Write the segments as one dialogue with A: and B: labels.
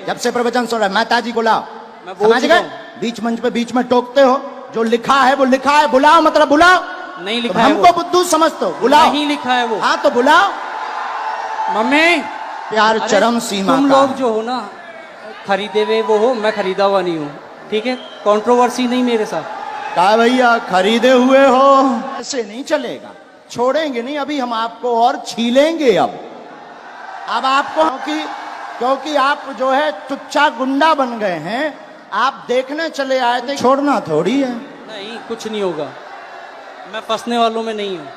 A: जब से प्रवचन सुन रहा है, माता जी बुलाओ।
B: मैं बोल
A: समझ
B: चुका
A: गए?
B: हूं।
A: बीच मंच पे बीच में टोकते हो, जो लिखा है वो लिखा है, बुलाओ मतलब बुलाओ।
B: नहीं
A: तो
B: लिखा है
A: हमको
B: वो,
A: बुद्धू समझते हो, बुलाओ।
B: नहीं लिखा है वो।
A: हाँ तो बुलाओ।
B: मम्मी
A: प्यार
B: अरे
A: चरम सीमा
B: तुम
A: का
B: लोग
A: है।
B: जो हो ना, खरीदे हुए वो हो, मैं खरीदा हुआ नहीं हूँ, ठीक है? कंट्रोवर्सी नहीं मेरे साथ।
A: कहा भैया खरीदे हुए हो, ऐसे नहीं चलेगा, छोड़ेंगे नहीं, अभी हम आपको और छीलेंगे। अब आपको क्योंकि आप जो है टुच्चा गुंडा बन गए हैं, आप देखने चले आए थे, छोड़ना थोड़ी है।
B: नहीं कुछ नहीं होगा, मैं फंसने वालों में नहीं हूँ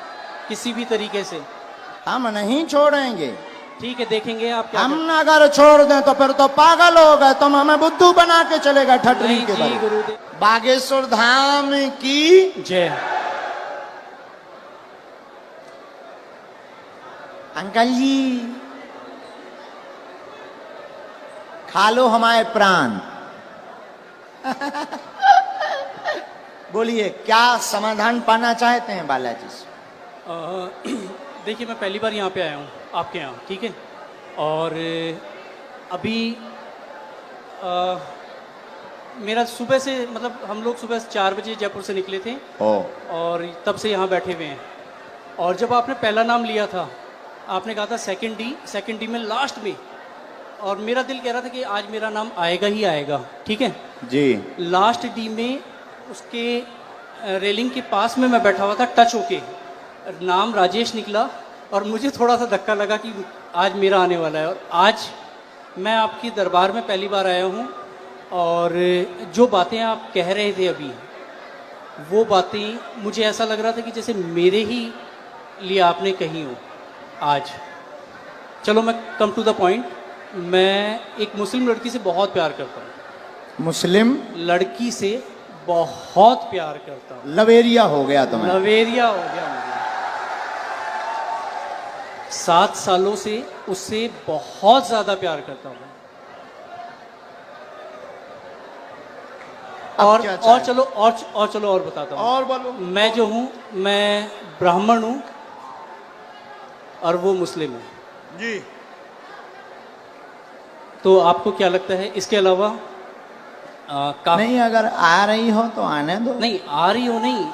B: किसी भी तरीके से।
A: हम नहीं छोड़ेंगे।
B: ठीक है, देखेंगे आप क्या
A: हम अगर छोड़ दें तो फिर तो पागल हो गए, तुम हमें बुद्धू बना के चलेगा ठटरी
B: नहीं
A: के
B: जी
A: बारे।
B: गुरुदेव।
A: बागेश्वर धाम की
B: जय।
A: अंकल जी खा लो हमारे प्राण। बोलिए क्या समाधान पाना चाहते हैं बालाजी से?
B: देखिए मैं पहली बार यहाँ पे आया हूँ आपके यहाँ, ठीक है? और अभी मेरा सुबह से, मतलब हम लोग सुबह 4 बजे जयपुर से निकले थे और तब से यहाँ बैठे हुए हैं। और जब आपने पहला नाम लिया था, आपने कहा था सेकंड डी में लास्ट में, और मेरा दिल कह रहा था कि आज मेरा नाम आएगा ही आएगा, ठीक है
A: जी।
B: लास्ट डी में उसके रेलिंग के पास में मैं बैठा हुआ था, टच होके नाम राजेश निकला और मुझे थोड़ा सा धक्का लगा कि आज मेरा आने वाला है। और आज मैं आपकी दरबार में पहली बार आया हूँ और जो बातें आप कह रहे थे अभी, वो बातें मुझे ऐसा लग रहा था कि जैसे मेरे ही लिए आपने कही हो आज। चलो मैं कम टू द पॉइंट, मैं एक मुस्लिम लड़की से बहुत प्यार करता हूँ।
A: मुस्लिम
B: लड़की से बहुत प्यार करता हूँ।
A: लवेरिया हो गया तुम्हें?
B: लवेरिया हो गया मुझे। 7 सालों से उससे बहुत ज्यादा प्यार करता हूँ। और चलो और बताता हूँ।
A: और बोलो।
B: मैं जो हूँ, मैं ब्राह्मण हूँ और वो मुस्लिम है
A: जी।
B: तो आपको क्या लगता है इसके अलावा
A: नहीं, अगर आ रही हो तो आने दो।
B: नहीं आ रही हो, नहीं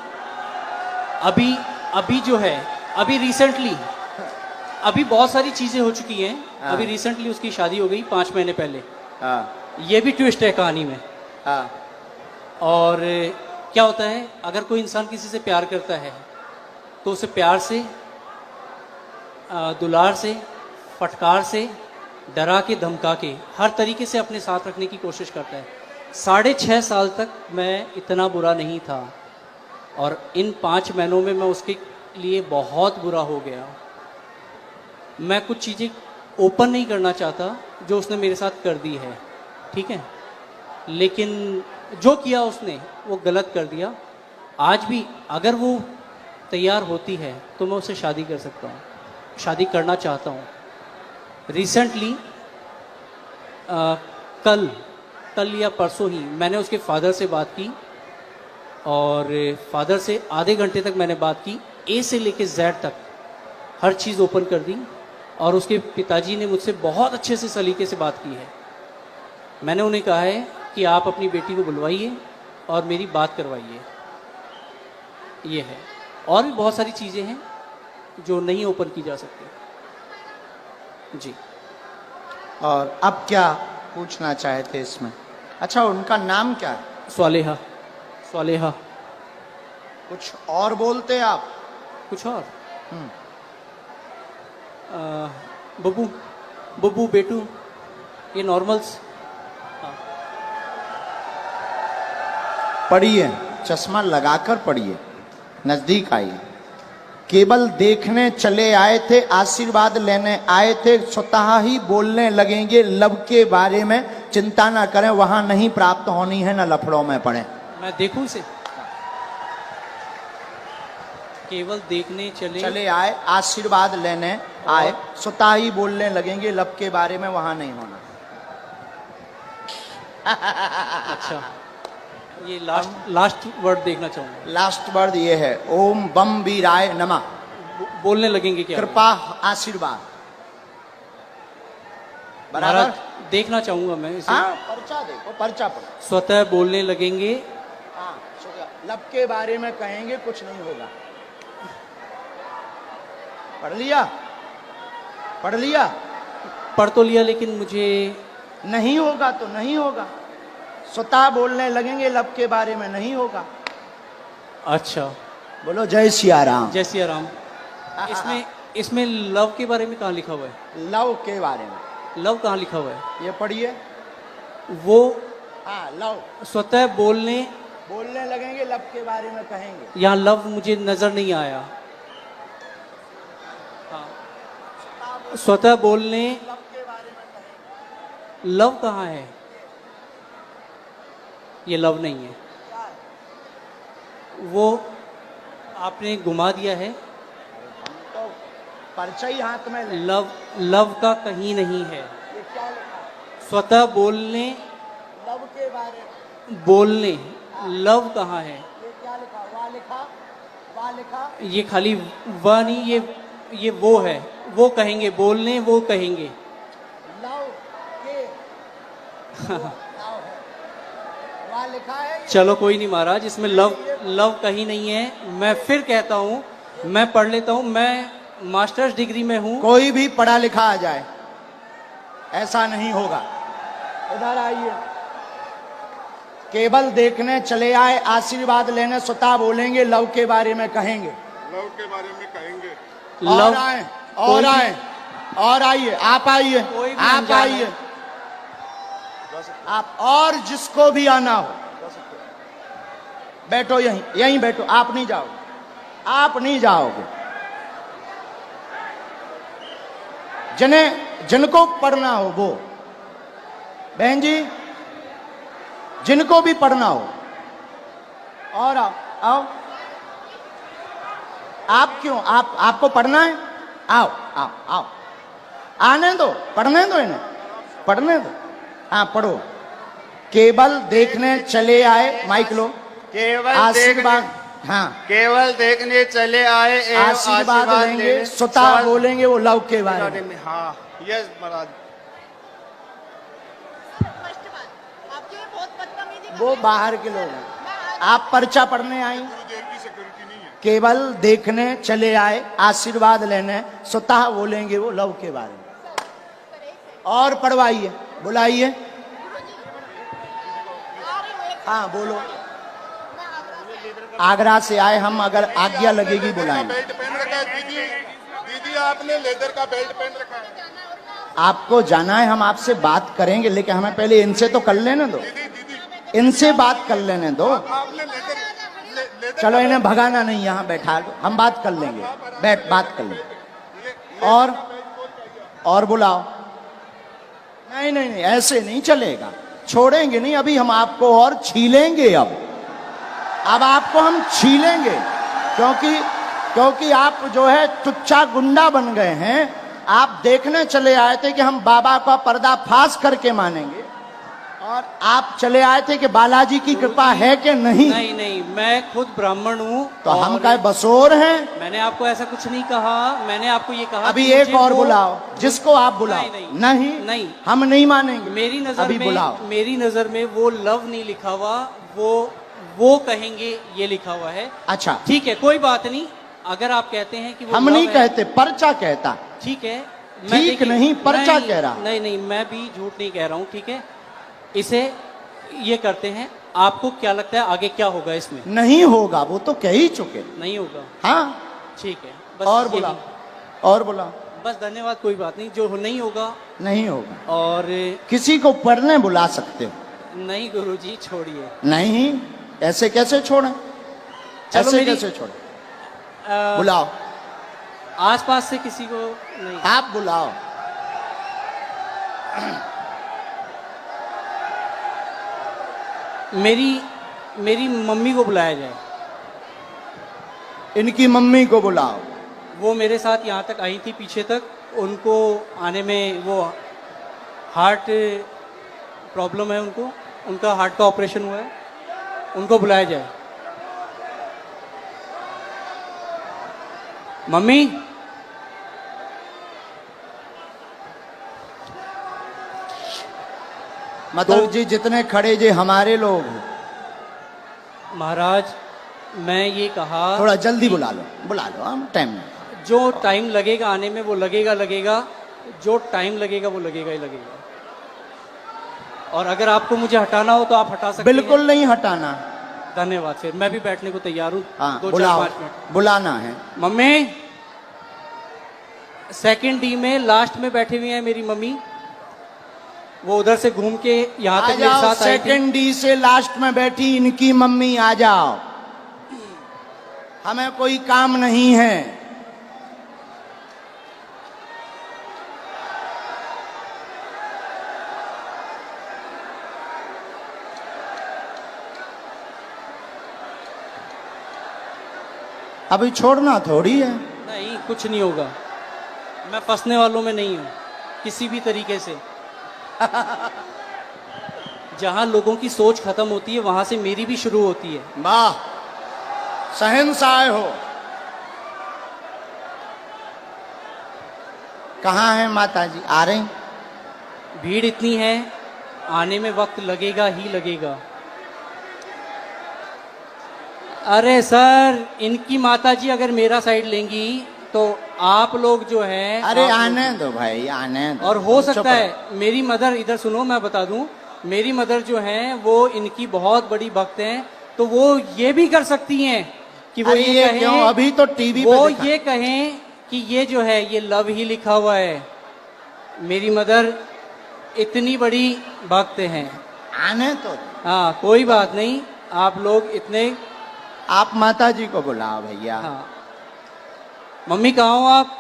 B: अभी जो है, अभी रिसेंटली अभी बहुत सारी चीजें हो चुकी हैं।
A: हाँ।
B: अभी रिसेंटली उसकी शादी हो गई 5 महीने पहले।
A: हाँ।
B: ये भी ट्विस्ट है कहानी में।
A: हाँ।
B: और क्या होता है, अगर कोई इंसान किसी से प्यार करता है तो उसे प्यार से, दुलार से, फटकार से, डरा के, धमका के, हर तरीके से अपने साथ रखने की कोशिश करता है। 6.5 साल तक मैं इतना बुरा नहीं था और इन 5 महीनों में मैं उसके लिए बहुत बुरा हो गया। मैं कुछ चीज़ें ओपन नहीं करना चाहता जो उसने मेरे साथ कर दी है, ठीक है? लेकिन जो किया उसने वो गलत कर दिया। आज भी अगर वो तैयार होती है तो मैं उससे शादी कर सकता हूँ, शादी करना चाहता हूँ। रिसेंटली कल या परसों ही मैंने उसके फादर से बात की और फादर से आधे घंटे तक मैंने बात की, ए से लेके जेड तक हर चीज़ ओपन कर दी। और उसके पिताजी ने मुझसे बहुत अच्छे से सलीके से बात की है। मैंने उन्हें कहा है कि आप अपनी बेटी को बुलवाइए और मेरी बात करवाइए। ये है, और भी बहुत सारी चीज़ें हैं जो नहीं ओपन की जा सकती जी।
A: और अब क्या पूछना चाहते इसमें? अच्छा, उनका नाम क्या है?
B: स्वालेहा। स्वालेहा।
A: कुछ और बोलते आप?
B: कुछ और? बब्बू, बब्बू, बेटू, ये नॉर्मल्स।
A: पढ़िए, चश्मा लगाकर पढ़िए, नजदीक आइए। केवल देखने चले आए थे, आशीर्वाद लेने आए थे, स्वतः ही बोलने लगेंगे लब के बारे में। चिंता ना करें, वहां नहीं प्राप्त होनी है, न लफड़ों में पड़े।
B: मैं देखूं इसे? केवल देखने
A: चले आए, आशीर्वाद लेने आए, स्वतः ही बोलने लगेंगे लब के बारे में, वहां नहीं होना।
B: अच्छा, ये लास्ट वर्ड देखना चाहूंगा।
A: लास्ट वर्ड ये है, ओम बम वीराय नमः।
B: बोलने लगेंगे क्या?
A: कृपा, आशीर्वाद। बराबर।
B: महाराज देखना चाहूंगा मैं इसे।
A: हाँ, पर्चा देखो, पर्चा पढ़ो।
B: स्वतः बोलने लगेंगे।
A: हाँ, लब के बारे में कहेंगे, कुछ नहीं होगा। पढ़ लिया, पढ़ लिया।
B: पढ़ तो लिया, लेकिन मुझे
A: नहीं होगा तो नहीं होगा। स्वतः बोलने लगेंगे, लब के बारे में नहीं होगा।
B: अच्छा,
A: बोलो जय सिया राम।
B: जय सिया राम। इसमें इसमें लव के बारे में कहाँ लिखा हुआ है?
A: लव के बारे में
B: लव कहाँ लिखा हुआ है?
A: ये पढ़िए।
B: वो
A: हाँ, लव।
B: स्वतः बोलने
A: लगेंगे, लब के बारे में कहेंगे।
B: यहाँ लव मुझे नजर नहीं आया। हाँ। स्वतः बोलने,
A: लब के बारे में कहेंगे।
B: लव कहाँ है? ये लव नहीं है, वो आपने घुमा दिया है।
A: तो पर्चा ही हाथ में ले।
B: लव, लव का कहीं नहीं है।
A: ये क्या लिखा है?
B: स्वतः बोलने,
A: लव के बारे में।
B: बोलने, लव कहाँ है?
A: ये क्या लिखा? वाह लिखा, वाह लिखा।
B: ये खाली वह नहीं, ये वो है। वो कहेंगे, बोलने वो कहेंगे।
A: लव के लव है, वाह लिखा है।
B: चलो कोई नहीं महाराज, इसमें लव, लव कहीं नहीं है। मैं फिर कहता हूँ, मैं पढ़ लेता हूँ। मैं मास्टर्स डिग्री में हूँ।
A: कोई भी पढ़ा लिखा आ जाए, ऐसा नहीं होगा। इधर आइए। केवल देखने चले आए, आशीर्वाद लेने स्वतः बोलेंगे, लव के बारे में कहेंगे।
C: लव के बारे में कहेंगे।
A: और
B: लव,
A: आए, और आए, और आइए। आप आइए,
B: कोई भी
A: आप
B: अनजान
A: आइए।
B: है।
A: आप और जिसको भी आना हो बैठो, यहीं यहीं बैठो। आप नहीं जाओगे, आप नहीं जाओगे। जिनको पढ़ना हो वो, बहन जी, जिनको भी पढ़ना हो, और आओ, आओ। आप क्यों, आपको पढ़ना है? आओ आओ आओ, आने दो, पढ़ने दो इन्हें, पढ़ने दो। हाँ, पढ़ो। केवल देखने चले आए, माइक लो।
C: केवल
A: आशीर्वाद, हाँ,
C: केवल देखने चले आए एवं
A: आशीर्वाद लेंगे, स्वतः बोलेंगे वो लव के बारे में।
C: हाँ, यस महाराज।
A: वो बाहर के लोग हैं, आप पर्चा पढ़ने आई।
C: गुरुदेव की सिक्योरिटी नहीं है।
A: केवल देखने चले आए, आशीर्वाद लेने, स्वतः बोलेंगे वो लव के बारे में। और पढ़वाइए, बुलाइए। हाँ, बोलो। आगरा से आए हम, अगर आज्ञा लगेगी बुलाएंगे।
C: बेल्ट पहन रखा है दीदी, दीदी आपने लेदर का बेल्ट पहन रखा है।
A: आपको जाना है, हम आपसे बात करेंगे, लेकिन हमें पहले इनसे तो कर लेने दो।
C: दीदी
A: इनसे बात कर लेने दो।
C: आपने लेदर
A: चलो, इन्हें भगाना नहीं, यहाँ बैठा दो, हम बात कर लेंगे। बैठ, बात कर लेंगे। और बुलाओ। नहीं नहीं नहीं, ऐसे नहीं चलेगा, छोड़ेंगे नहीं। अभी हम आपको और छीलेंगे। अब आपको हम छीलेंगे, क्योंकि आप जो है टुच्चा गुंडा बन गए हैं। आप देखने चले आए थे कि हम बाबा का पर्दाफाश करके मानेंगे, और आप चले आए थे कि बालाजी की कृपा है कि नहीं।
B: नहीं नहीं, मैं खुद ब्राह्मण हूँ।
A: तो हम क्या बसोर हैं?
B: मैंने आपको ऐसा कुछ नहीं कहा। मैंने आपको ये कहा
A: अभी
B: कि
A: एक
B: मुझे
A: और
B: वो-
A: बुलाओ, जिसको आप बुलाओ।
B: नहीं,
A: नहीं
B: नहीं।
A: हम नहीं मानेंगे।
B: मेरी नजर
A: अभी
B: में,
A: बुलाओ।
B: मेरी नजर में वो लव नहीं लिखा हुआ, वो कहेंगे ये लिखा हुआ है।
A: अच्छा,
B: ठीक है, कोई बात नहीं। अगर आप कहते हैं कि वो
A: हम
B: love
A: नहीं
B: है,
A: कहते, पर्चा कहता।
B: ठीक है।
A: ठीक
B: देखिए-
A: नहीं, पर्चा
B: नहीं,
A: कह रहा।
B: नहीं नहीं, मैं भी झूठ नहीं कह रहा हूँ। ठीक है, इसे ये करते हैं। आपको क्या लगता है आगे क्या होगा इसमें?
A: नहीं होगा, वो तो कह ही चुके।
B: नहीं होगा,
A: हाँ,
B: ठीक है। बस
A: और
B: यही।
A: बुलाओ, और बुलाओ।
B: बस धन्यवाद, कोई बात नहीं। जो नहीं होगा,
A: नहीं होगा।
B: और
A: किसी को पढ़ने बुला सकते हो?
B: नहीं गुरुजी, छोड़िए।
A: नहीं, ऐसे कैसे छोड़े?
B: चलो,
A: ऐसे
B: मेरी-
A: कैसे छोड़े? बुलाओ,
B: आसपास से किसी को नहीं।
A: आप बुलाओ।
B: मेरी मम्मी को बुलाया जाए।
A: इनकी मम्मी को बुलाओ।
B: वो मेरे साथ यहाँ तक आई थी, पीछे तक। उनको आने में, वो हार्ट प्रॉब्लम है उनको, उनका हार्ट का ऑपरेशन हुआ है, उनको बुलाया जाए। मम्मी,
A: मतलब जी जितने खड़े जे हमारे लोग,
B: महाराज मैं ये कहा
A: थोड़ा जल्दी बुला लो हम टाइम में।
B: जो टाइम लगेगा आने में वो लगेगा, जो टाइम लगेगा वो लगेगा ही लगेगा। और अगर आपको मुझे हटाना हो तो आप हटा सकते
A: बिल्कुल
B: हैं।
A: नहीं हटाना।
B: धन्यवाद। फिर मैं भी बैठने को तैयार हूँ।
A: हाँ
B: 2-4-5
A: बुलाओ,
B: मिनट।
A: बुलाना है।
B: मम्मी, सेकंड डी में लास्ट में बैठी हुई है मेरी मम्मी, वो उधर से घूम के यहाँ
A: आ
B: तक मेरे
A: जाओ,
B: साथ आई थी।
A: सेकंड डी से लास्ट में बैठी इनकी मम्मी, आ जाओ, हमें कोई काम नहीं है। अभी छोड़ना थोड़ी है।
B: नहीं कुछ नहीं होगा, मैं फंसने वालों में नहीं हूँ किसी भी तरीके से। जहां लोगों की सोच खत्म होती है वहां से मेरी भी शुरू होती है।
A: वाह, शहंशाह हो। कहाँ है माता जी? आ रही?
B: भीड़ इतनी है, आने में वक्त लगेगा ही लगेगा। अरे सर, इनकी माताजी अगर मेरा साइड लेंगी तो आप लोग जो हैं,
A: अरे
B: आप लोग-
A: आने दो भाई, आने दो।
B: और हो
A: चुप
B: सकता
A: रहो।
B: है मेरी मदर, इधर सुनो मैं बता दूं, मेरी मदर जो हैं वो इनकी बहुत बड़ी भक्त हैं, तो वो ये भी कर सकती हैं कि वो
A: अरे
B: ये
A: ये
B: कहें,
A: क्यों? अभी तो टीवी
B: वो
A: पे दिखा।
B: ये कहें कि ये जो है ये लव ही लिखा हुआ है। मेरी मदर इतनी बड़ी भक्त हैं।
A: आने तो।
B: हाँ कोई बात नहीं, आप लोग इतने।
A: आप माता जी को बुलाओ भैया।
B: हाँ मम्मी कहाँ हो आप?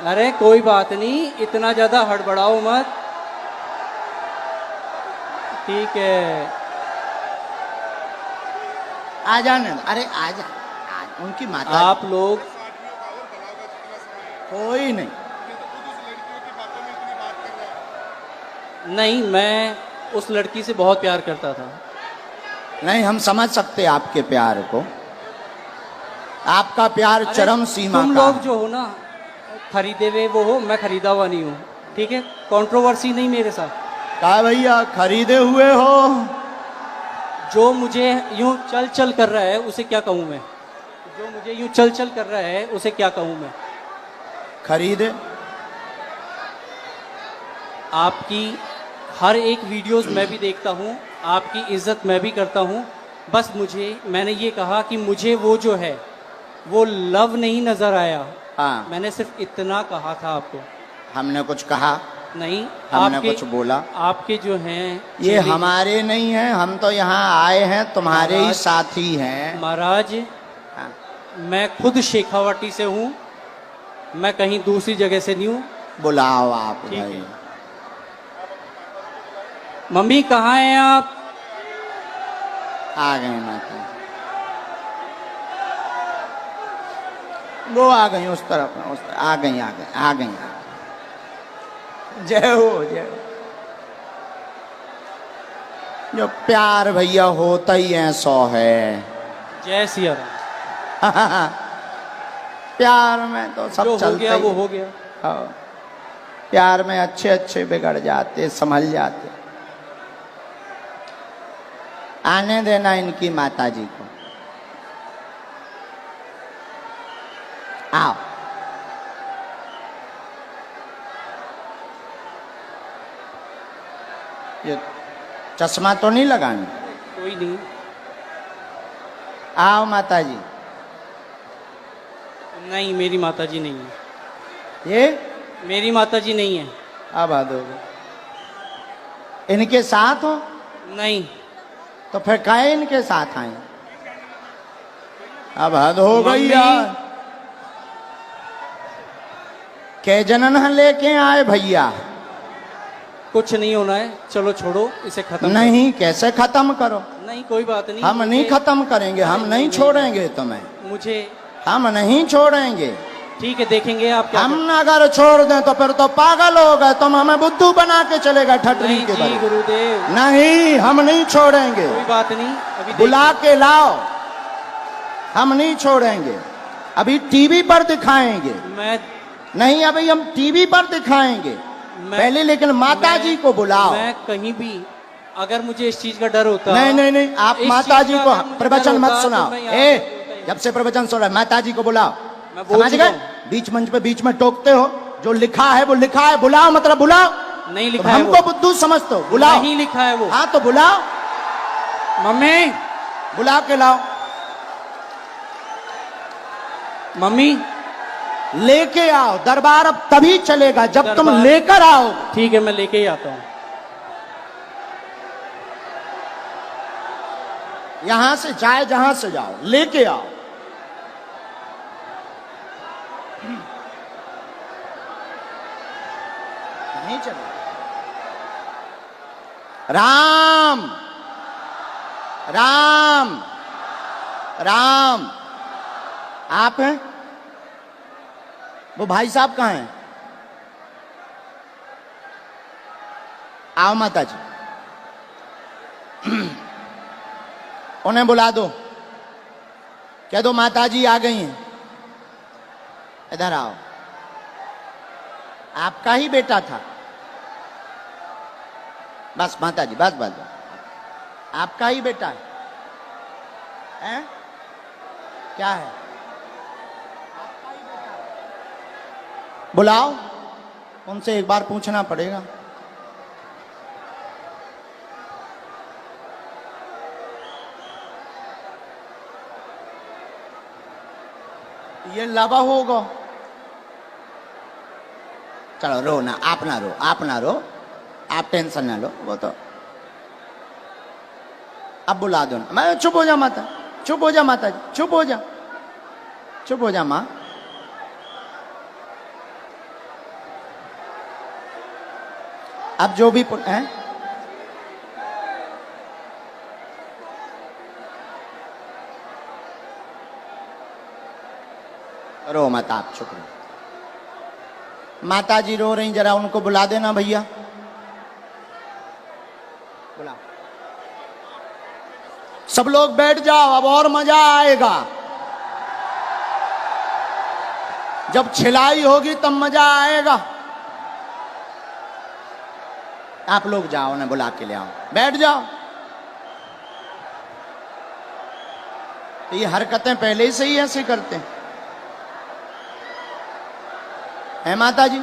B: अरे कोई बात नहीं, इतना ज्यादा हड़बड़ाओ मत, ठीक है।
A: आ जाने दो। अरे आ जा, उनकी माता
B: आप लोग
A: कोई नहीं।
B: नहीं, मैं उस लड़की से बहुत प्यार करता था।
A: नहीं, हम समझ सकते आपके प्यार को। आपका प्यार
B: अरे,
A: चरम सीमा
B: तुम
A: का
B: लोग
A: है।
B: जो हो ना, खरीदे हुए वो हो, मैं खरीदा हुआ नहीं हूँ, ठीक है। कंट्रोवर्सी नहीं मेरे साथ।
A: कहा भैया खरीदे हुए हो?
B: जो मुझे यूं चल चल कर रहा है उसे क्या कहूँ मैं? जो मुझे यूं चल चल कर रहा है उसे क्या कहूँ मैं?
A: खरीदे।
B: आपकी हर एक वीडियोस मैं भी देखता हूँ, आपकी इज्जत मैं भी करता हूँ। बस मैंने ये कहा कि मुझे वो जो है वो लव नहीं नजर आया।
A: हाँ,
B: मैंने सिर्फ इतना कहा था आपको।
A: हमने कुछ कहा
B: नहीं,
A: हमने कुछ बोला?
B: आपके जो हैं
A: ये
B: चेले-
A: हमारे नहीं हैं, हम तो यहाँ आए हैं, तुम्हारे ही
B: महाराज-
A: साथी हैं।
B: महाराज
A: हाँ।
B: मैं खुद शेखावाटी से हूँ, मैं कहीं दूसरी जगह से नहीं हूँ।
A: बुलाओ आप
B: ठीक
A: भाई।
B: है। मम्मी कहाँ हैं आप?
A: आ गए माता। वो आ गई उस तरफ, आ गई। जय हो, जय हो। जो प्यार भैया होता ही है 100 है।
B: जय सिया राम।
A: प्यार में तो सब
B: जो हो
A: चलता
B: गया
A: ही
B: वो
A: है।
B: हो गया।
A: हाँ। प्यार में अच्छे अच्छे बिगड़ जाते, संभल जाते। आने देना इनकी माता जी को। आओ। ये चश्मा तो नहीं लगाना?
B: कोई नहीं।
A: आओ माता जी।
B: नहीं, मेरी माताजी नहीं है।
A: ये
B: मेरी माताजी नहीं है।
A: अब हद हो गई। इनके साथ हो
B: नहीं।
A: तो फिर काहे इनके साथ आए? अब हद हो गई
B: मम्मी।
A: यार। के जनन लेके आए भैया?
B: कुछ नहीं होना है, चलो छोड़ो इसे खत्म
A: नहीं, कैसे खत्म करो?
B: करो। नहीं कोई बात नहीं।
A: हम नहीं
B: मुझे-
A: खत्म करेंगे, हम
B: नहीं,
A: नहीं
B: नहीं,
A: छोड़ेंगे तुम्हें,
B: मुझे
A: हम नहीं छोड़ेंगे।
B: ठीक है, देखेंगे आप क्या
A: हम अगर छोड़ दें तो फिर तो पागल हो गए, तुम हमें बुद्धू बना के चले गए
B: करते हैं।
A: ठटरी
B: नहीं
A: के
B: जी
A: बल।
B: गुरुदेव,
A: नहीं, हम नहीं छोड़ेंगे।
B: कोई बात नहीं। अभी
A: बुला के लाओ, हम नहीं छोड़ेंगे। अभी टीवी पर दिखाएंगे।
B: मैं
A: नहीं अभी हम टीवी पर दिखाएंगे पहले, लेकिन माता जी को बुलाओ।
B: मैं कहीं भी अगर मुझे इस चीज का डर होता,
A: नहीं नहीं नहीं, आप
B: इस
A: माता
B: चीज
A: जी
B: का
A: को
B: अगर मुझे
A: प्रवचन
B: डर
A: मत
B: होता,
A: सुनाओ।
B: तो मैं यहाँ
A: ए
B: पे बोलता ही
A: जब से प्रवचन सुन रहा है, माता जी को बुलाओ।
B: मैं बोल
A: समझ
B: चुका
A: गए?
B: हूँ।
A: बीच मंच पे बीच में टोकते हो, जो लिखा है वो लिखा है, बुलाओ मतलब बुलाओ।
B: नहीं
A: तुम
B: लिखा है
A: हमको
B: वो,
A: बुद्धू समझते हो, बुलाओ।
B: नहीं लिखा है वो।
A: हाँ तो बुलाओ,
B: मम्मी,
A: बुला के लाओ,
B: मम्मी,
A: लेके आओ। दरबार अब तभी चलेगा जब तुम
B: दरबार-
A: लेकर आओ।
B: ठीक है मैं लेके ही आता हूँ।
A: यहां से जाए जहां से जाओ, लेके आओ। नहीं चलेगा। राम राम राम, आप हैं? वो भाई साहब कहाँ हैं? आओ माता जी, उन्हें बुला दो, कह दो माता जी आ गई हैं, इधर आओ। आपका ही बेटा था। बस माता जी, बस बस, आपका ही बेटा है, हैं? क्या है? आपका ही बेटा है। बुलाओ, उनसे एक बार पूछना पड़ेगा। ये लावा होगा। चलो रो ना, आप ना रो, आप ना रो, आप टेंशन ना लो, वो तो अब बुला दो ना। मैं चुप हो जा माता, चुप हो जा माता जी, चुप हो जा, चुप हो जा माँ। अब जो भी हैं, रो मत, आप चुप रहो। माता जी रो रही, जरा उनको बुला देना भैया, बुलाओ। सब लोग बैठ जाओ, अब और मजा आएगा। जब छिलाई होगी तब मजा आएगा। आप लोग जाओ ना, बुला के ले आओ, बैठ जाओ। तो ये हरकतें पहले से ही ऐसे करते हैं, है माता जी?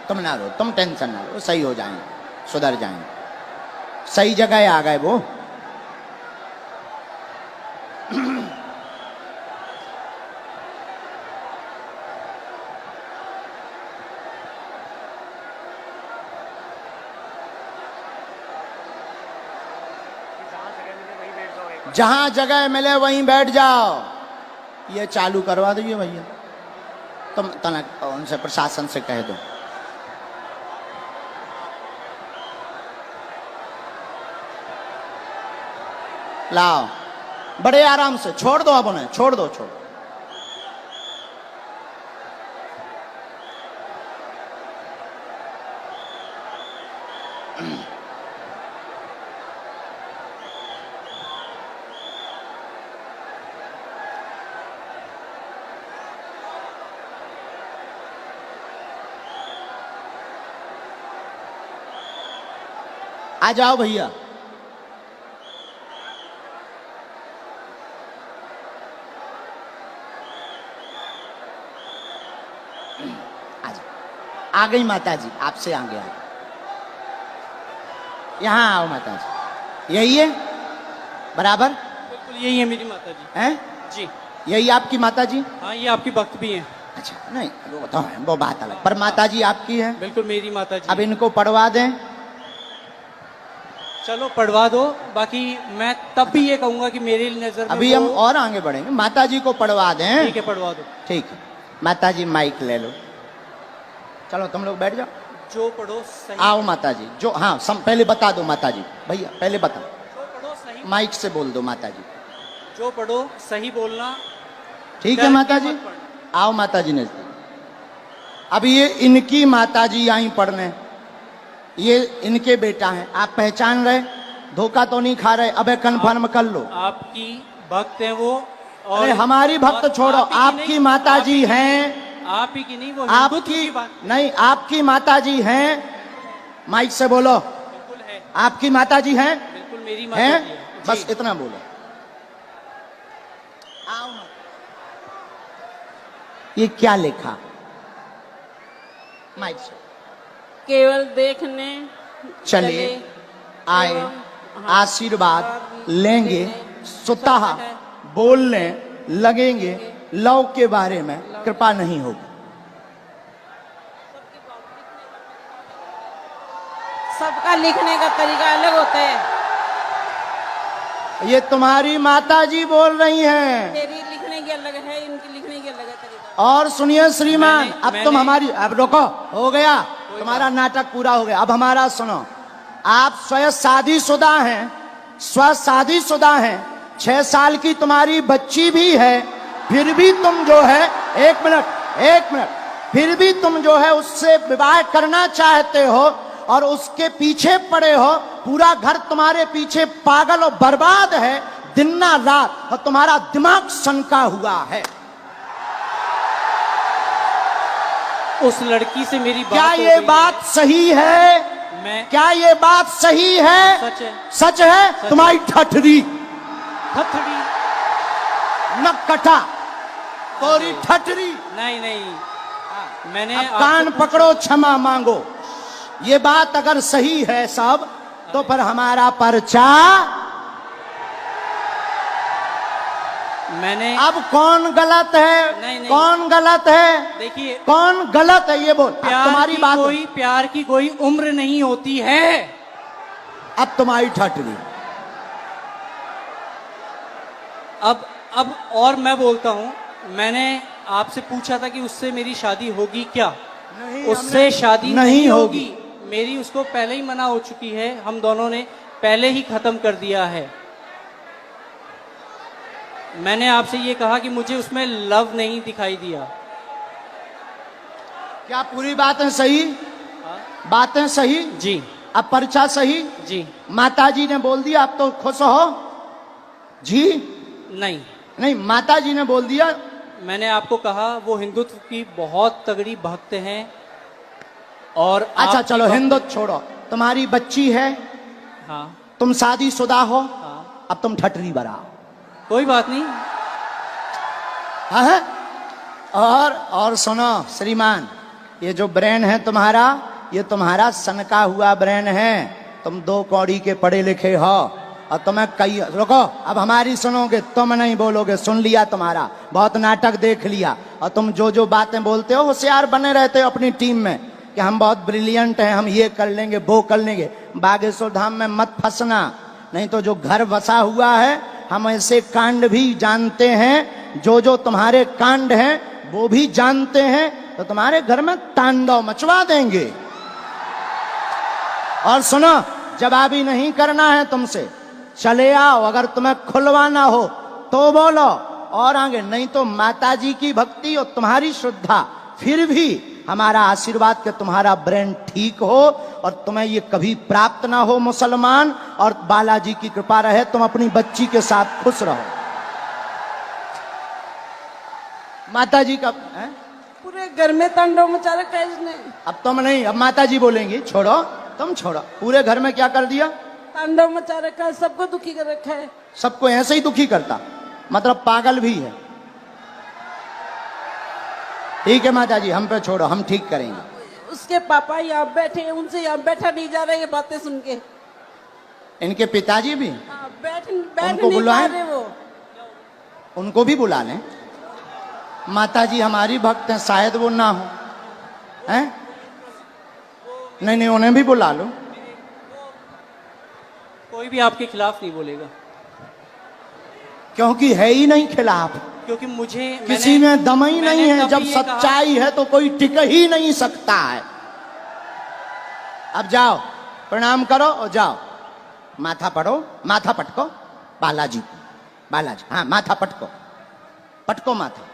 A: तुम ना रो, तुम टेंशन ना लो, सही हो जाएंगे, सुधर जाएंगे, सही जगह आ गए वो। जहां जगह मिले वहीं बैठ जाओ। ये चालू करवा दीजिए भैया, तुम तनक उनसे प्रशासन से कह दो। लाओ, बड़े आराम से छोड़ दो, अब उन्हें छोड़ दो, छोड़ दो। आ जाओ भैया, आ गई माता जी, आपसे आगे आ गई। यहाँ आओ माता जी, यही है बराबर?
B: बिल्कुल यही है मेरी माता जी।
A: हैं?
B: जी
A: यही आपकी माता जी?
B: हाँ, ये आपकी भक्त भी हैं।
A: अच्छा, नहीं वो तो है, वो बात अलग, पर माता जी आपकी है।
B: बिल्कुल मेरी माता जी।
A: अब इनको पढ़वा दें।
B: चलो पढ़वा दो, बाकी मैं तब भी ये कहूंगा कि मेरी नजर में
A: अभी हम और आगे बढ़ेंगे, माता जी को पढ़वा दें।
B: ठीक है पढ़वा दो।
A: ठीक है, माता जी माइक ले लो, चलो तुम लोग बैठ जाओ।
B: जो पढ़ो सही,
A: आओ माता जी, जो हाँ पहले बता दो माता जी, भैया पहले बताओ,
B: जो पढ़ो सही,
A: माइक से बोल दो माता जी।
B: जो पढ़ो सही बोलना।
A: ठीक
B: डर
A: है
B: के
A: माता जी,
B: मत पढ़ना।
A: आओ माता जी नजदीक। अब ये इनकी माता जी आई पढ़ने, ये इनके बेटा हैं, आप पहचान रहे, धोखा तो नहीं खा रहे? अबे कन्फर्म कर लो।
B: आपकी भक्त है वो, और
A: अरे हमारी भक्त
B: और
A: छोड़ो,
B: आप ही की
A: आपकी
B: नहीं,
A: माता
B: आप
A: जी
B: ही की
A: हैं,
B: आप ही की नहीं, वो हिंदुत्व
A: आपकी
B: की बात
A: नहीं, आपकी माताजी हैं, माइक से बोलो,
B: बिल्कुल है,
A: आपकी माताजी हैं,
B: बिल्कुल मेरी माता
A: हैं,
B: जी है।
A: बस
B: जी।
A: इतना बोलो। आओ ना। ये क्या लिखा? माइक से
D: केवल देखने
A: चले आए,
D: एवं
A: आशीर्वाद लेंगे, स्वतः बोलने लगेंगे, लव के बारे में कृपा नहीं होगी।
D: सबका लिखने का तरीका अलग होता है।
A: ये तुम्हारी माताजी बोल रही हैं।
D: मेरी लिखने की अलग है, इनकी लिखने की अलग है तरीका।
A: और सुनिए श्रीमान,
B: मैंने-
A: अब तुम
B: मैंने-
A: हमारी, अब रुको, हो गया तुम्हारा नाटक पूरा हो गया, अब हमारा सुनो। आप स्वयं शादीशुदा हैं, स्व शादीशुदा हैं, 6 साल की तुम्हारी बच्ची भी है, फिर भी तुम जो है, एक मिनट, फिर भी तुम जो है उससे विवाह करना चाहते हो और उसके पीछे पड़े हो। पूरा घर तुम्हारे पीछे पागल और बर्बाद है, दिन ना रात, और तुम्हारा दिमाग सनका हुआ है।
B: उस लड़की से मेरी बात
A: क्या
B: हो
A: ये
B: गई
A: बात सही है?
B: मैं
A: क्या ये बात सही है?
B: सच है।
A: सच है। तुम्हारी ठठरी
B: हथड़ी
A: नकटा, तोरी ठठरी।
B: नहीं नहीं, मैंने
A: अब
B: आपसे
A: कान
B: पूछा-
A: पकड़ो, क्षमा मांगो। ये बात अगर सही है सब, तो फिर हमारा पर्चा।
B: मैंने
A: अब कौन गलत है?
B: नहीं।
A: कौन गलत है?
B: देखिए,
A: कौन गलत है ये बोल। अब तुम्हारी बात,
B: प्यार की कोई उम्र नहीं होती है।
A: अब तुम्हारी ठठरी।
B: अब और मैं बोलता हूं, मैंने आपसे पूछा था कि उससे मेरी शादी होगी क्या?
A: नहीं,
B: उससे
A: हमने-
B: शादी
A: नहीं
B: नहीं
A: होगी।
B: होगी। मेरी उसको पहले ही मना हो चुकी है, हम दोनों ने पहले ही खत्म कर दिया है। मैंने आपसे ये कहा कि मुझे उसमें लव नहीं दिखाई दिया।
A: क्या पूरी बातें सही? बातें सही?
B: जी
A: अब पर्चा सही?
B: जी
A: माताजी ने बोल दिया, अब तो खुश हो जी?
B: नहीं,
A: नहीं, माताजी ने बोल दिया।
B: मैंने आपको कहा वो हिंदुत्व की बहुत तगड़ी भक्त हैं। और
A: अच्छा
B: आपकी
A: चलो,
B: बात-
A: हिंदुत्व छोड़ो, तुम्हारी बच्ची है,
B: हाँ
A: तुम शादीशुदा हो,
B: हाँ,
A: अब तुम ठटरी बराओ।
B: कोई बात नहीं।
A: हाँ है? और सुनो श्रीमान, ये जो ब्रेन है तुम्हारा, ये तुम्हारा सनका हुआ ब्रेन है। तुम 2 कौड़ी के पढ़े लिखे हो, और तुम्हें कई, रुको, अब हमारी सुनोगे, तुम नहीं बोलोगे, सुन लिया तुम्हारा, बहुत नाटक देख लिया। और तुम जो जो बातें बोलते हो, होशियार बने रहते हो अपनी टीम में कि हम बहुत ब्रिलियंट हैं, हम ये कर लेंगे, वो कर लेंगे। बागेश्वर धाम में मत फंसना, नहीं तो जो घर बसा हुआ है, हम ऐसे कांड भी जानते हैं, जो तुम्हारे कांड हैं वो भी जानते हैं, तो तुम्हारे घर में तांडव मचवा देंगे। और सुनो, जवाबी नहीं करना है तुमसे, चले आओ, अगर तुम्हें खुलवाना हो तो बोलो, और आगे नहीं तो माताजी की भक्ति और तुम्हारी श्रद्धा, फिर भी हमारा आशीर्वाद कि तुम्हारा ब्रेन ठीक हो और तुम्हें ये कभी प्राप्त ना हो मुसलमान, और बालाजी की कृपा रहे, तुम अपनी बच्ची के साथ खुश रहो। माताजी का है?
D: पूरे घर में तांडव मचा रखा है इसने।
A: अब तुम नहीं, अब माताजी बोलेंगी, छोड़ो, तुम छोड़ो। पूरे घर में क्या कर दिया?
D: तांडव मचा रखा है, सबको दुखी कर रखा है।
A: सबको ऐसे ही दुखी करता, मतलब पागल भी है। ठीक है माताजी, हम पे छोड़ो, हम ठीक करेंगे।
D: उसके पापा यहाँ बैठे हैं, उनसे यहाँ बैठा नहीं जा रहा, ये बातें सुन के।
A: इनके पिताजी भी,
D: हाँ, बैठ
A: उनको
D: नहीं पा
A: बुलाएं?
D: रहे वो।
A: उनको भी बुला लें। माताजी हमारी भक्त हैं, शायद वो ना हो, हैं? नहीं, उन्हें भी बुला लो।
B: कोई भी आपके खिलाफ नहीं बोलेगा,
A: क्योंकि है ही नहीं खिलाफ,
B: क्योंकि मुझे
A: किसी में दम ही नहीं है।
B: कभी
A: जब
B: ये कहा-
A: सच्चाई है तो कोई टिक ही नहीं सकता है। अब जाओ, प्रणाम करो और जाओ, माथा पढ़ो, माथा पटको, बालाजी, हाँ, माथा पटको, पटको माथा,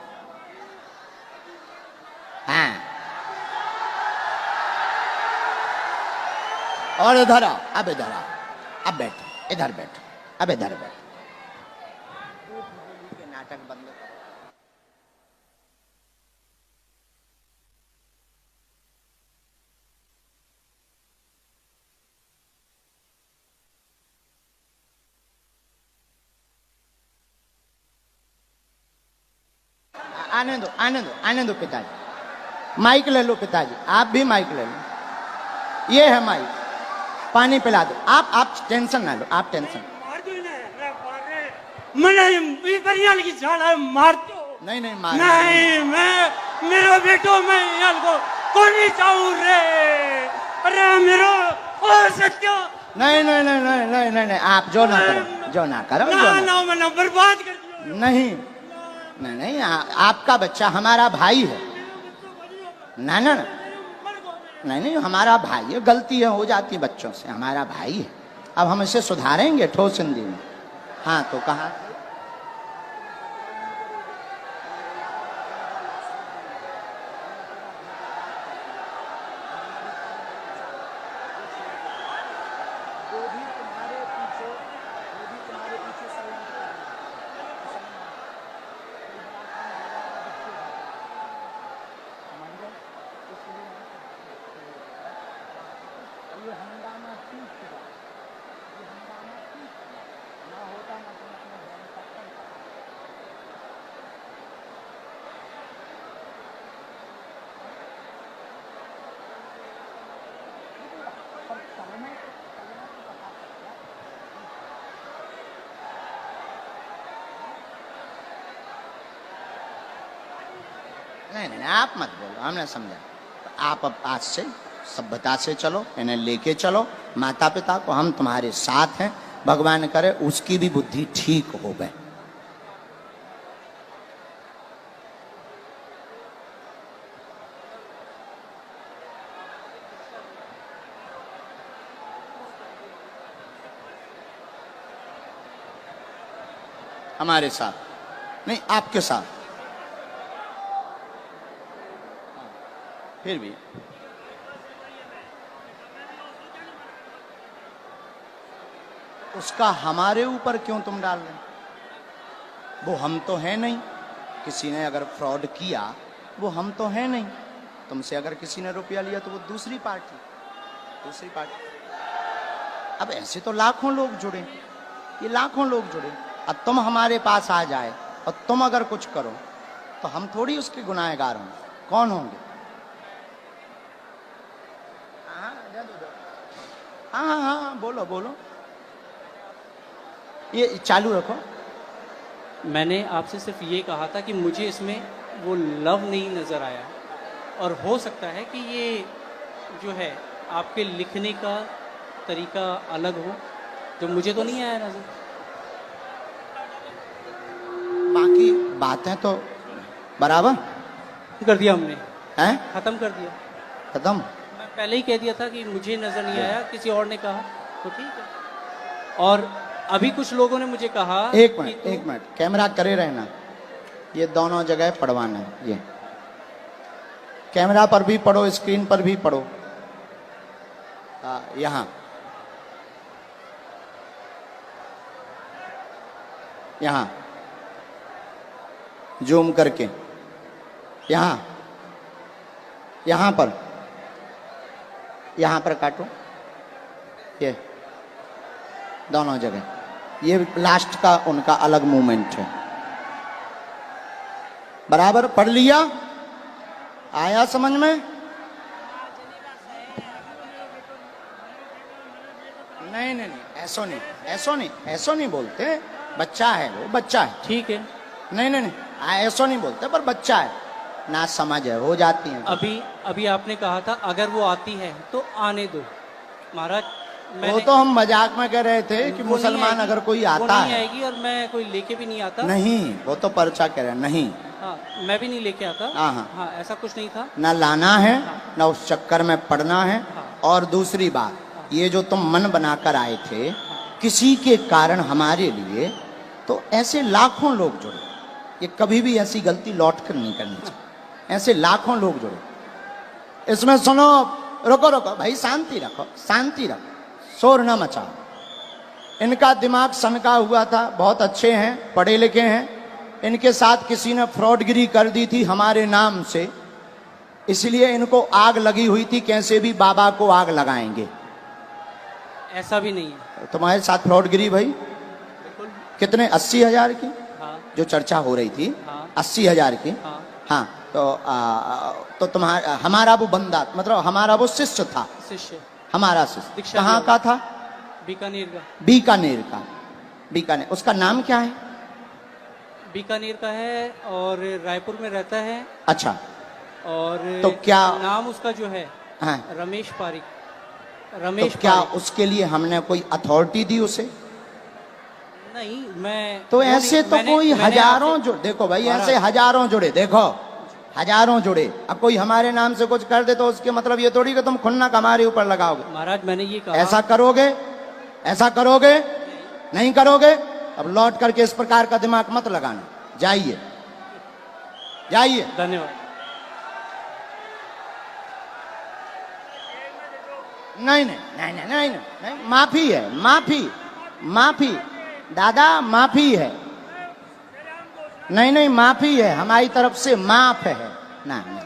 A: हाँ। और इधर आओ, अब इधर आओ, अब बैठो, इधर बैठो, अब इधर बैठो। नाटक बंद करो। आने दो पिताजी। माइक ले लो पिताजी, आप भी माइक ले लो, ये है माइक। पानी पिला दो। आप टेंशन ना लो, आप टेंशन। नहीं नहीं मार
E: नहीं, मैं मेरा बेटो, मैं यहाँ को कोनी चाहूँ रे। अरे मेरो ओ सत्यो।
A: नहीं नहीं नहीं नहीं नहीं नहीं नहीं, आप जो ना करो, जो ना करो,
E: ना मैंने बर्बाद कर दिया।
A: नहीं नहीं नहीं, आपका बच्चा हमारा भाई है। ना ना ना, नहीं नहीं, हमारा भाई है, गलती है हो जाती है बच्चों से, हमारा भाई है। अब हम इसे सुधारेंगे ठोस हिंदी में। हाँ तो कहा नहीं नहीं, आप मत बोलो, हमने समझा। आप अब आज से सभ्यता से चलो, इन्हें लेके चलो, माता पिता को, हम तुम्हारे साथ हैं। भगवान करे उसकी भी बुद्धि ठीक हो गए। हमारे साथ नहीं, आपके साथ। फिर भी उसका हमारे ऊपर क्यों तुम डाल रहे? वो हम तो है नहीं। किसी ने अगर फ्रॉड किया, वो हम तो है नहीं। तुमसे अगर किसी ने रुपया लिया तो वो दूसरी पार्टी। अब ऐसे तो लाखों लोग जुड़े, ये लाखों लोग जुड़े। अब तुम हमारे पास आ जाए और तुम अगर कुछ करो तो हम थोड़ी उसके गुनाहगार होंगे। कौन होंगे? हाँ, बोलो बोलो, ये चालू रखो।
B: मैंने आपसे सिर्फ ये कहा था कि मुझे इसमें वो लव नहीं नज़र आया, और हो सकता है कि ये जो है आपके लिखने का तरीका अलग हो, जो मुझे तो नहीं आया नज़र।
A: बाकी बातें तो बराबर
B: कर दिया हमने,
A: हैं,
B: ख़त्म कर दिया।
A: खत्म।
B: मैं पहले ही कह दिया था कि मुझे नज़र नहीं आया, किसी और ने कहा तो ठीक है। और अभी कुछ लोगों ने मुझे कहा
A: एक मिनट कैमरा करे रहना, ये दोनों जगह पढ़वाना है। ये कैमरा पर भी पढ़ो, स्क्रीन पर भी पढ़ो। यहाँ यहाँ जूम करके, यहाँ पर काटो, ये दोनों जगह। ये लास्ट का उनका अलग मूवमेंट है। बराबर पढ़ लिया? आया समझ में? नहीं, ऐसो नहीं बोलते। बच्चा है वो, बच्चा है।
B: ठीक है,
A: नहीं, ऐसो नहीं बोलते, पर बच्चा है ना, समझ है, हो जाती है।
B: अभी आपने कहा था अगर वो आती है तो आने दो महाराज।
A: वो तो हम मजाक में कह रहे थे कि मुसलमान अगर कोई आता
B: वो नहीं
A: है,
B: आएगी, और मैं कोई लेके भी नहीं आता।
A: नहीं, वो तो पर्चा कह रहे हैं। नहीं,
B: हाँ, मैं भी नहीं लेके आता। हाँ, ऐसा कुछ नहीं था।
A: ना लाना है, ना उस चक्कर में पड़ना है। और दूसरी बात, ये जो तुम मन बनाकर आए थे किसी के कारण हमारे लिए, तो ऐसे लाखों लोग जुड़े। ये कभी भी ऐसी गलती लौट कर नहीं करनी चाहिए। ऐसे लाखों लोग जुड़े। इसमें सुनो, रुको भाई, शांति रखो, शोर न मचाओ। इनका दिमाग सनका हुआ था, बहुत अच्छे हैं, पढ़े लिखे हैं। इनके साथ किसी ने फ्रॉडगिरी कर दी थी हमारे नाम से, इसलिए इनको आग लगी हुई थी, कैसे भी बाबा को आग लगाएंगे।
B: ऐसा भी नहीं है
A: तुम्हारे साथ फ्रॉडगिरी भाई?
B: बिल्कुल।
A: कितने? 80,000 की
B: हाँ,
A: जो चर्चा हो रही थी,
B: हाँ,
A: 80,000 की।
B: हाँ।
A: हाँ तो तुम्हारा हमारा वो बंदा मतलब हमारा वो शिष्य था,
B: शिष्य
A: हमारा शिष्य
B: दीक्षा
A: कहाँ
B: लिया।
A: का था?
B: बीकानेर का।
A: बीकानेर का। बीकानेर, उसका नाम क्या है?
B: बीकानेर का है और रायपुर में रहता है।
A: अच्छा,
B: और
A: तो क्या
B: नाम उसका जो है
A: हाँ,
B: रमेश पारिक।
A: तो
B: रमेश
A: क्या
B: पारिक।
A: उसके लिए हमने कोई अथॉरिटी दी उसे?
B: नहीं, मैं
A: तो
B: वो
A: ऐसे
B: नहीं-
A: तो
B: मैंने-
A: कोई
B: मैंने
A: हजारों
B: आपसे-
A: जो देखो भाई,
B: महाराज।
A: ऐसे हजारों जुड़े, देखो हजारों जुड़े। अब कोई हमारे नाम से कुछ कर दे तो उसके मतलब ये थोड़ी कि तुम खुन्नक हमारे ऊपर लगाओगे।
B: महाराज मैंने ये कहा।
A: ऐसा करोगे? ऐसा करोगे? नहीं करोगे? अब लौट करके इस प्रकार का दिमाग मत लगाना। जाइए जाइए।
B: धन्यवाद।
A: नहीं नहीं नहीं नहीं नहीं नहीं, नहीं। माफी है, माफी माफी दादा, माफी है। नहीं नहीं, माफी है हमारी तरफ से, माफ है ना। नहीं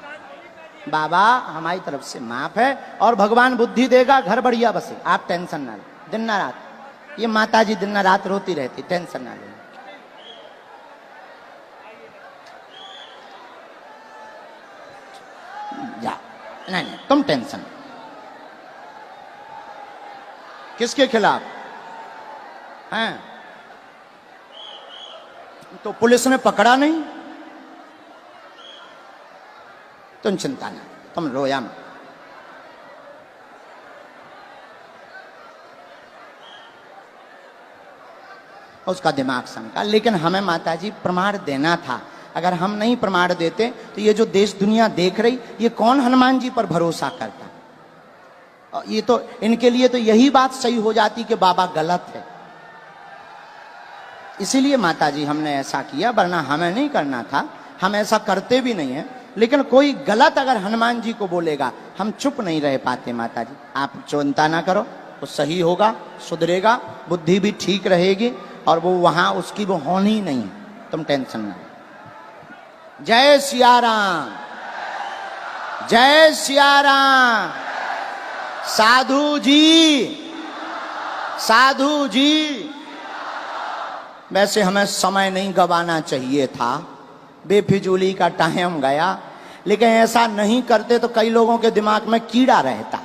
A: बाबा, हमारी तरफ से माफ है और भगवान बुद्धि देगा, घर बढ़िया बसे, आप टेंशन ना लो। दिन ना रात ये माता जी दिन ना रात रोती रहती, टेंशन ना लो। जा, नहीं नहीं तुम टेंशन। किसके खिलाफ हैं? तो पुलिस ने पकड़ा नहीं, तुम चिंता ना, तुम रोया मत। उसका दिमाग सनका, लेकिन हमें माताजी प्रमाण देना था। अगर हम नहीं प्रमाण देते तो ये जो देश दुनिया देख रही, ये कौन हनुमान जी पर भरोसा करता? और ये तो इनके लिए तो यही बात सही हो जाती कि बाबा गलत है। इसीलिए माताजी हमने ऐसा किया, वरना हमें नहीं करना था, हम ऐसा करते भी नहीं है। लेकिन कोई गलत अगर हनुमान जी को बोलेगा, हम चुप नहीं रह पाते। माताजी आप चिंता ना करो, वो सही होगा, सुधरेगा, बुद्धि भी ठीक रहेगी और वो वहां उसकी वो होनी नहीं है, तुम टेंशन ना। जय सिया राम, जय सिया राम। साधु जी, साधु जी, वैसे हमें समय नहीं गवाना चाहिए था, बेफिजूली का टाइम गया, लेकिन ऐसा नहीं करते तो कई लोगों के दिमाग में कीड़ा रहता।